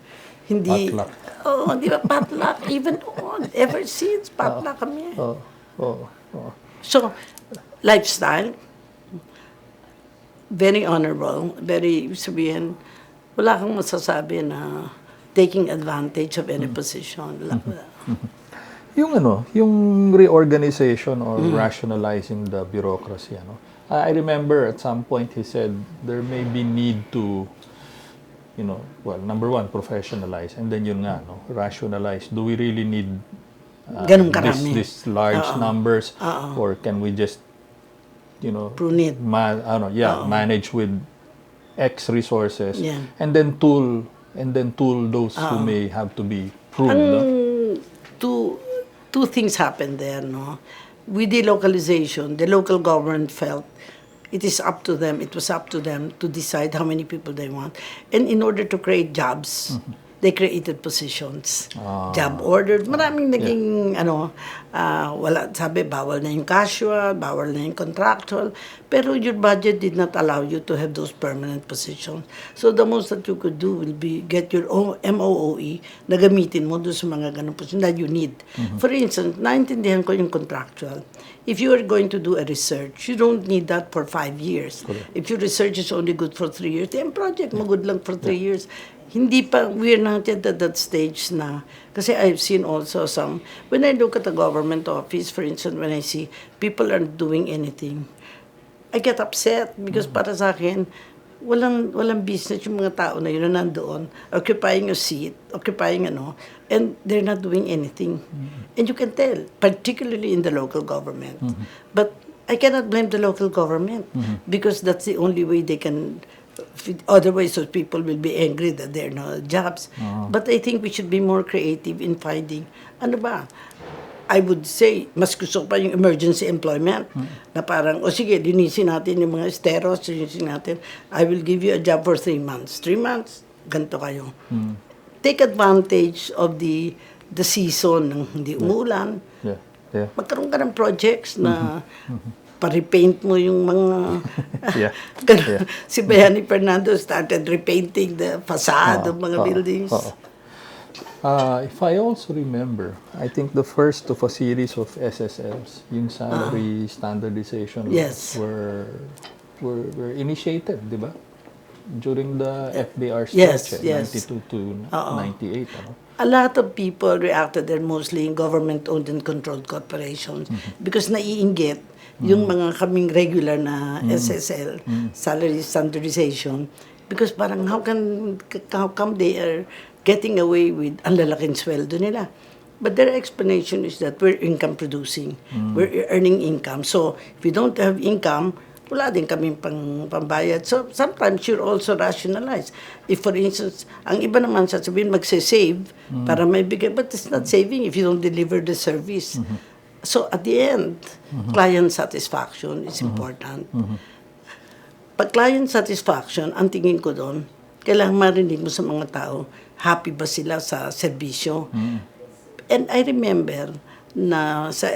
S1: Hindi,
S2: potluck.
S1: Oh, di ba, potluck, even ever since, potluck kami. So, lifestyle, very honorable, very, sabihin, wala kang masasabi na taking advantage of any position.
S2: Yung reorganization or rationalizing the bureaucracy, I remember at some point he said there may be need to, number one, professionalize, and then yun nga, rationalize. Do we really need
S1: ganun karami?
S2: This large numbers, or can we just,
S1: prune it.
S2: Manage with X resources, and then tool those who may have to be pruned.
S1: Two things happened there, no? With delocalization, the local government felt it was up to them to decide how many people they want. And in order to create jobs, they created positions. Job ordered. Maraming naging, wala, sabi, bawal na yung casual, bawal na yung contractual. Pero your budget did not allow you to have those permanent positions. So the most that you could do will be get your own MOOE na gamitin mo doon sa mga ganun position that you need. For instance, naintindihan ko yung contractual. If you are going to do a research, you don't need that for 5 years. Correct. If your research is only good for 3 years, then project mo good lang for 3 years. Hindi pa, we're not yet at that stage na, kasi I've seen also some, when I look at the government office, for instance, when I see people aren't doing anything, I get upset because para sa akin, walang business yung mga tao na yun na nandoon, occupying a seat, and they're not doing anything. And you can tell, particularly in the local government. But I cannot blame the local government because that's the only way they can. Otherwise, those people will be angry that there are no jobs. But I think we should be more creative in finding, I would say, mas gusto pa yung emergency employment. Na parang, sige, linisin natin yung mga esteros, linisin natin. I will give you a job for 3 months. 3 months, ganito kayo. Take advantage of the season ng hindi umulan. Magkaroon ka ng projects na pa-repaint mo yung mga... Si Bayani Fernando started repainting the facade of mga buildings.
S2: If I also remember, I think the first of a series of SSLs, yung salary standardization were initiated, di ba? During the FVR stretch, 92 to 98.
S1: A lot of people reacted there, mostly in government-owned and controlled corporations, because naiinggit yung mga kaming regular na SSL, salary standardization, because parang how come they are getting away with ang lalaking sweldo nila. But their explanation is that we're income producing, we're earning income. So if we don't have income, wala din kaming pambayad. So sometimes you're also rationalize. If for instance, ang iba naman sasabihin magse-save para may bigay, but it's not saving if you don't deliver the service. So at the end, client satisfaction is important. pag client satisfaction, ang tingin ko doon, kailangan marinig mo sa mga tao, happy ba sila sa serbisyo. And I remember na sa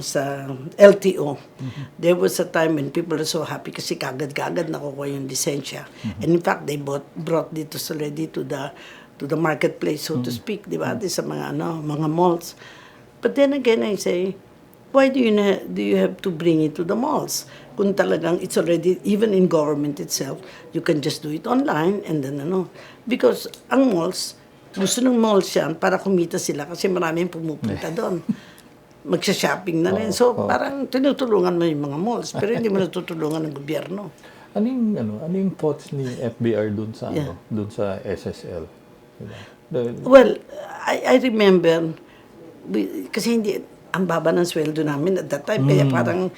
S1: sa LTO, there was a time when people were so happy kasi kagad-kagad nakukuha yung lisensya. And in fact, they brought dito already to the marketplace, so to speak, di ba? Sa mga mga malls. But then again, I say, why do you have to bring it to the malls? Kung talagang it's already, even in government itself, you can just do it online and then because ang malls, gusto ng malls yan para kumita sila kasi maraming pumupunta doon. Magsha-shopping na rin. So, parang tinutulungan mo yung mga malls, pero hindi mo natutulungan ng gobyerno.
S2: Anong thoughts ni FVR dun sa dun sa SSL? Diba?
S1: Well, I remember, kasi hindi, ang baba ng sweldo namin at that time, kaya parang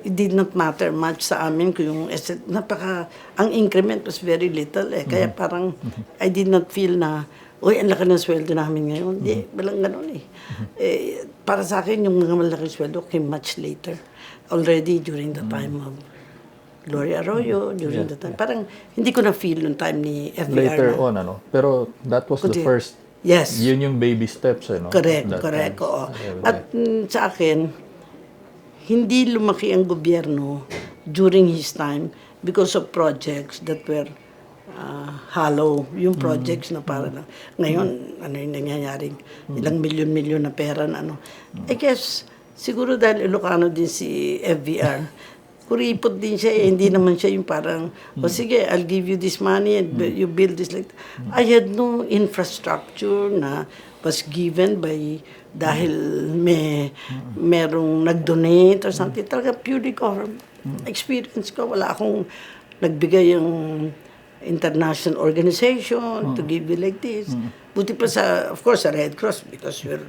S1: it did not matter much sa amin kung yung ang increment was very little kaya parang I did not feel na, uy, ang laki ng sweldo namin ngayon. Hindi, walang ganun para sa akin, yung mga malaking sweldo came much later. Already during the time of Gloria Arroyo, during the time. Parang hindi ko na-feel yung time ni FVR.
S2: Later on, Pero that was the first.
S1: Yes.
S2: Yun yung baby steps,
S1: Correct. Oo. At sa akin, hindi lumaki ang gobyerno during his time because of projects that were hollow. Yung projects na para lang. Ngayon, ano yung nangyayaring ilang milyon-milyon na pera na I guess, siguro dahil Ilocano din si FVR, kuripot din siya hindi naman siya yung parang, sige, I'll give you this money and you build this like that. I had no infrastructure na was given dahil merong nag-donate or something. Talaga purely government experience ko. Wala akong nagbigay yung international organization to give you like this. Buti pa of course, sa Red Cross because we're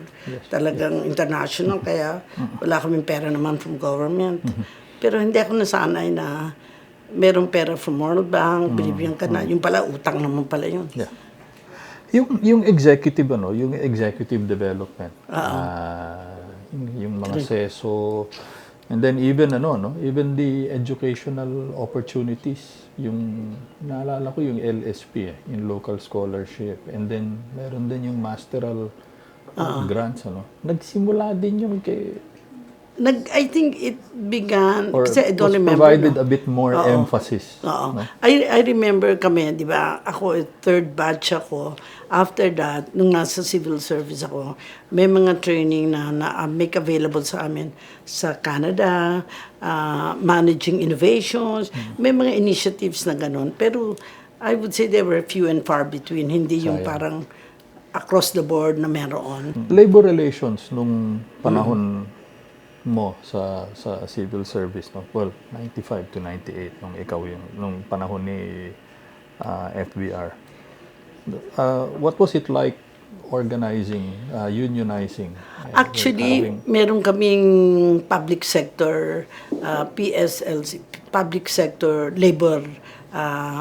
S1: talagang international kaya wala kaming pera naman from government. Pero hindi ako nasanay na merong pera from World Bank, binibigyan ka na. Yung pala, utang naman pala yun.
S2: Yeah. Yung executive, yung executive development, yung mga seso, and then even, even the educational opportunities, yung, naalala ko yung LSP, yung local scholarship, and then meron din yung masteral grants, Nagsimula din yung
S1: I think it began,
S2: or
S1: kasi I don't remember.
S2: Provided a bit more emphasis.
S1: I remember kami, di ba, ako, third batch ako. After that, nung nasa civil service ako, may mga training na make available sa amin sa Canada, managing innovations, may mga initiatives na ganun. Pero I would say they were few and far between. Hindi yung parang across the board na meron.
S2: Labor relations nung panahon mo sa civil service, well, 95 to 98 nung ikaw nung panahon ni FVR. What was it like organizing, unionizing?
S1: Actually, meron kaming public sector, PSLC, public sector labor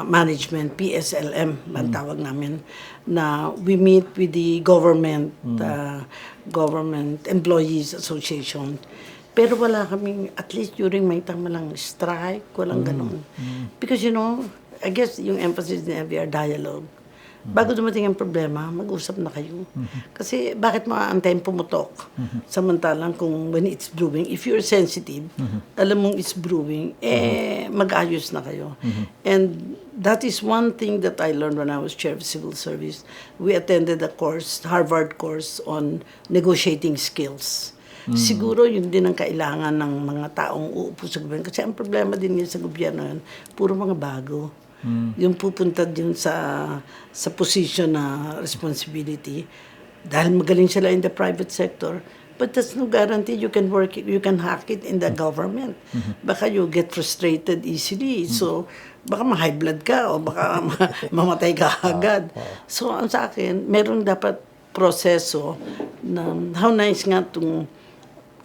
S1: management, PSLM, ang tawag namin, na we meet with the government employees association. Pero wala kaming, at least during my time, walang strike, walang ganun. Because I guess yung emphasis ni FVR, dialogue. Bago dumating ang problema, mag-usap na kayo. Kasi bakit maaantayin pumutok? Samantalang kung when it's brewing, if you're sensitive, alam mong it's brewing, mag-ayos na kayo. And that is one thing that I learned when I was chair of civil service. We attended a course, Harvard course on negotiating skills. Siguro yun din ang kailangan ng mga taong uupo sa gobyerno. Kasi ang problema din yun sa gobyerno yun, puro mga bago. Yung pupunta din sa position na responsibility. Dahil magaling sila in the private sector, but that's no guarantee you can work it, you can hack it in the government. Baka you get frustrated easily. So, baka ma-high blood ka o baka mamatay ka agad. So, ang sa akin, meron dapat proseso na how nice nga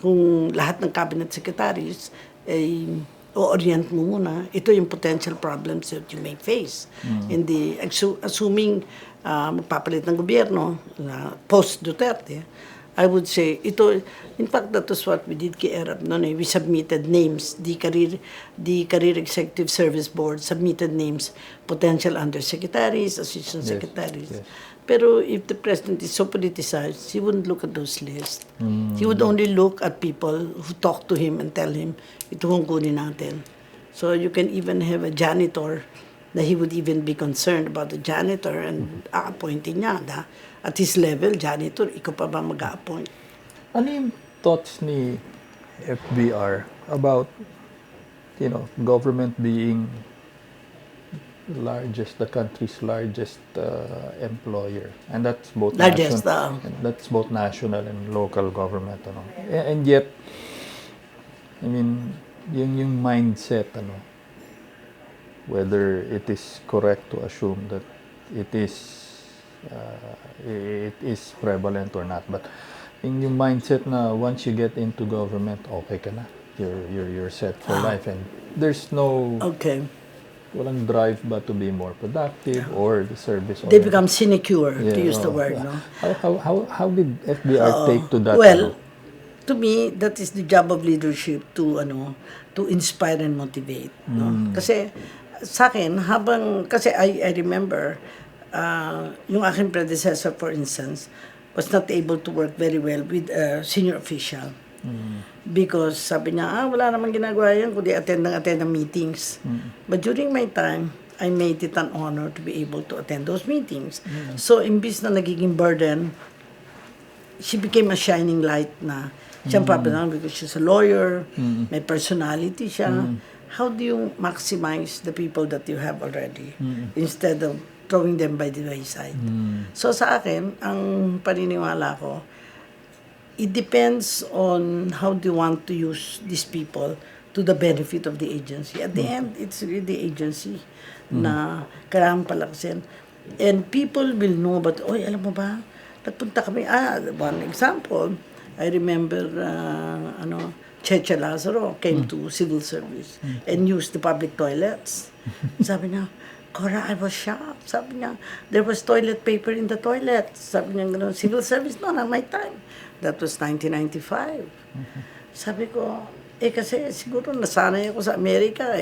S1: kung lahat ng cabinet secretaries ay o-orient mo muna. Ito yung potential problems that you may face. Assuming magpapalit ng gobyerno, post-Duterte, I would say, in fact, that was what we did kay ERAP noon eh. We submitted names, the Career Executive Service Board submitted names, potential undersecretaries, assistant
S2: Yes,
S1: secretaries.
S2: yes.
S1: Pero if the president is so politicized, he wouldn't look at those lists. He would only look at people who talk to him and tell him, ito ang kunin natin. So you can even have a janitor that he would even be concerned about the janitor and appointing niya. At his level, janitor, ikaw pa ba mag-a-appoint?
S2: Ano yung thoughts ni FVR about, government being the country's largest employer, and that's both
S1: Largest,
S2: national and local government, and yet, I mean, yung mindset, whether it is correct to assume that it is prevalent or not, but yung mindset na once you get into government, okay ka na, you're set for life, and there's no
S1: Okay.
S2: walang drive ba to be more productive or the service
S1: They
S2: oriented.
S1: become sinecure, to
S2: Yeah,
S1: use the word, no?
S2: How did FBR take to that?
S1: Well, to me, that is the job of leadership to inspire and motivate, no? Kasi sa akin, kasi I remember yung aking predecessor, for instance, was not able to work very well with a senior official. Because sabi niya, wala namang ginagawa yan kundi attend ng meetings. But during my time, I made it an honor to be able to attend those meetings. So, imbis na nagiging burden, she became a shining light na siyang because she's a lawyer, may personality siya. How do you maximize the people that you have already instead of throwing them by the wayside? So, sa akin, ang paniniwala ko, it depends on how do you want to use these people to the benefit of the agency. At the end, it's really the agency na kailangan palaksin. And people will know about, alam mo ba, nagpunta kami, one example, I remember, Cheche Lazaro came to civil service and used the public toilets. Sabi niya, Cora, I was shocked. Sabi niya, there was toilet paper in the toilet. Sabi niya, civil service, no, not my time. That was 1995. Sabi ko, kasi siguro nasanay ako sa Amerika,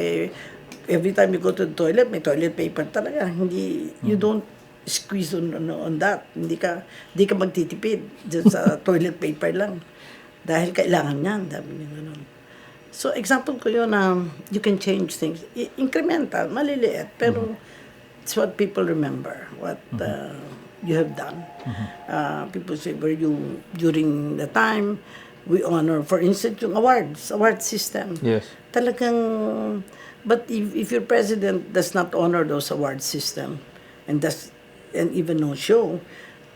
S1: every time you go to the toilet, may toilet paper talaga. Hindi, you don't squeeze on that. Hindi ka magtitipid dyan sa toilet paper lang. Dahil kailangan yan. Sabi niya gano'n. So, example ko yun na you can change things. Incremental, maliliit, pero it's what people remember, what you have done. People say, were you, during the time, we honor, for instance, yung award system.
S2: Yes.
S1: Talagang, but if your president does not honor those award system, and even no show,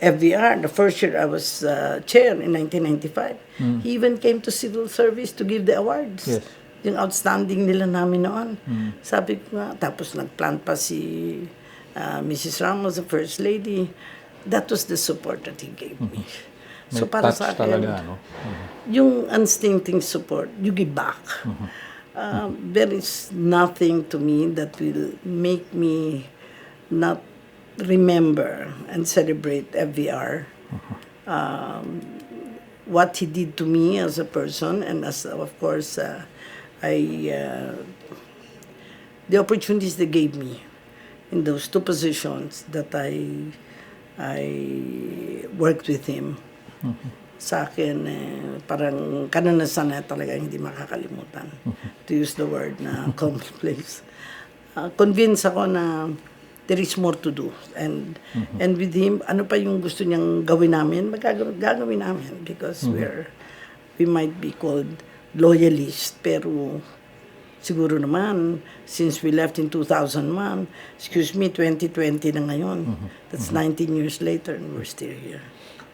S1: FVR, the first year I was chair in 1995, he even came to civil service to give the awards.
S2: Yes.
S1: Yung outstanding nila namin noon. Sabi ko nga, tapos nagplant pa si Mrs. Ramos, the First Lady. That was the support that he gave me. So
S2: May
S1: para
S2: touch
S1: sa akin,
S2: talaga, no?
S1: yung unstinting support, you give back. There is nothing to me that will make me not remember and celebrate FVR. What he did to me as a person, and as, of course, the opportunities they gave me in those two positions that I worked with him. Sa akin, parang kananasan na talaga hindi makakalimutan. To use the word na commonplace. Convinced ako na there is more to do. And with him, ano pa yung gusto niyang gawin namin, gagawin namin. Because we might be called loyalist, pero siguro naman, since we left in 2001, 2020 na ngayon. That's 19 years later and we're still here.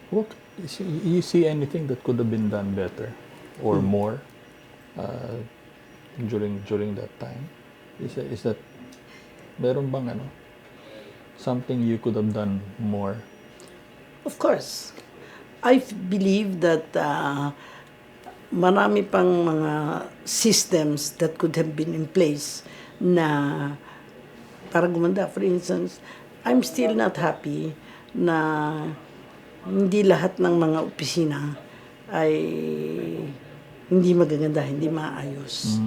S2: What, you see anything that could have been done better or more during that time? Is that meron bang something you could have done more?
S1: Of course. I believe that marami pang mga systems that could have been in place na para gumanda. For instance, I'm still not happy na hindi lahat ng mga opisina ay hindi magaganda, hindi maayos.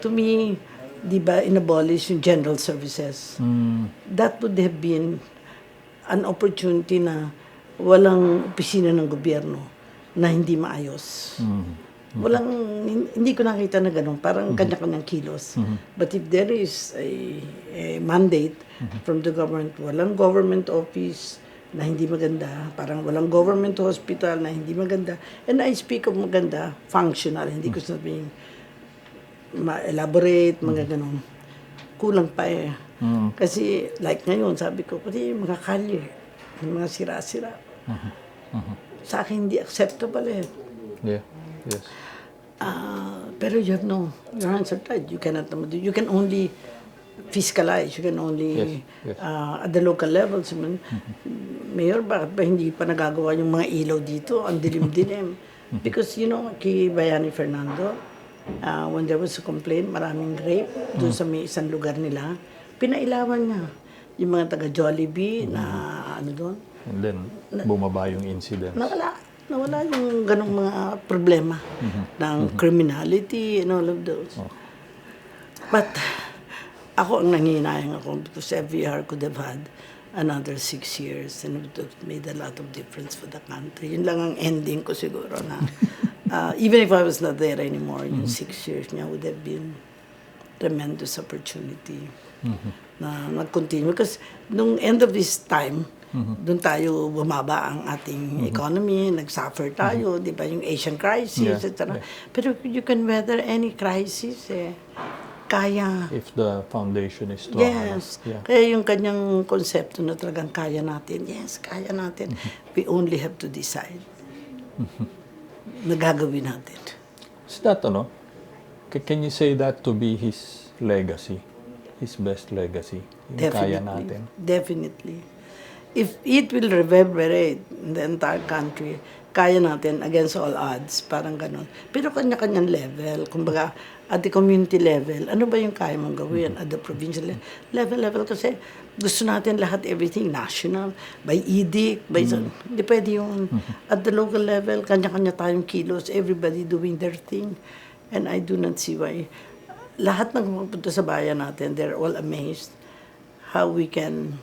S1: To me, di ba, inabolish yung general services. That would have been an opportunity na walang opisina ng gobyerno na hindi maayos. Walang, hindi ko nakita na ganun, parang kanya-kanyang kilos. But if there is a mandate from the government, walang government office na hindi maganda, parang walang government hospital na hindi maganda, and I speak of maganda, functional, hindi ko sabihin ma-elaborate, mga ganun. Kulang pa eh. Kasi like ngayon, sabi ko, pati yung mga kalye, yung mga sira-sira. Sa akin, hindi acceptable eh.
S2: Yeah. Yes.
S1: Pero you have no, your hands are tied. You cannot, you can only fiscalize. You can only,
S2: Yes.
S1: at the local levels. Mayor, bakit ba hindi pa nagagawa yung mga ilaw dito? Ang dilim-dilim. Because, you know, kay Bayani Fernando, when there was a complaint, maraming rape doon sa may isang lugar nila, pinailawan niya yung mga taga Jollibee na ano doon.
S2: And then, bumaba yung incidents.
S1: Nawala yung ganong mga problema ng criminality and all of those. But ako ang nanginayang ako because FVR could have had another 6 years and it would have made a lot of difference for the country. Yun lang ang ending ko siguro na even if I was not there anymore, yung 6 years niya would have been tremendous opportunity na mag-continue. Because nung end of this time, doon tayo bumaba ang ating economy, nag-suffer tayo, di ba, yung Asian crisis, etc. Pero you can weather any crisis, eh. Kaya.
S2: If the foundation is strong.
S1: Yes. Kaya yung kanyang konsepto na talagang kaya natin, yes, kaya natin. We only have to decide. Nagagawin natin.
S2: Is that, can you say that to be his legacy? His best legacy? Yung kaya natin?
S1: Definitely. If it will reverberate in the entire country, kaya natin against all odds, parang ganun. Pero kanya-kanyang level, kumbaga, at the community level, ano ba yung kaya mong gawin? At the provincial level, kasi gusto natin lahat, everything, national, by edict, by hindi pwede yun. At the local level, kanya-kanya tayong kilos, everybody doing their thing. And I do not see why. Lahat ng pumunta sa bayan natin, they're all amazed how we can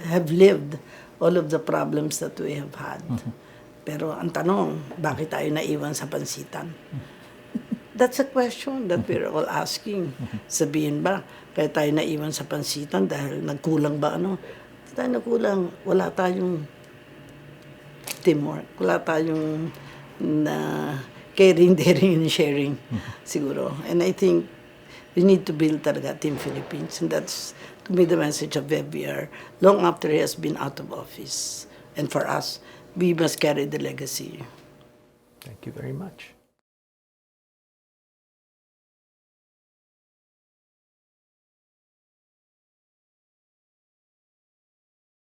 S1: have lived all of the problems that we have had. Pero ang tanong, bakit tayo naiwan sa pansitan? That's a question that we're all asking. Sabihin ba, kaya tayo naiwan sa pansitan dahil nagkulang ba ano? Hindi tayo nagkulang. Wala tayong teamwork. Wala tayong caring, daring, and sharing siguro. And I think we need to build talaga Team Philippines. And that's to me the message of FVR long after he has been out of office. And for us, we must carry the legacy.
S2: Thank you very much.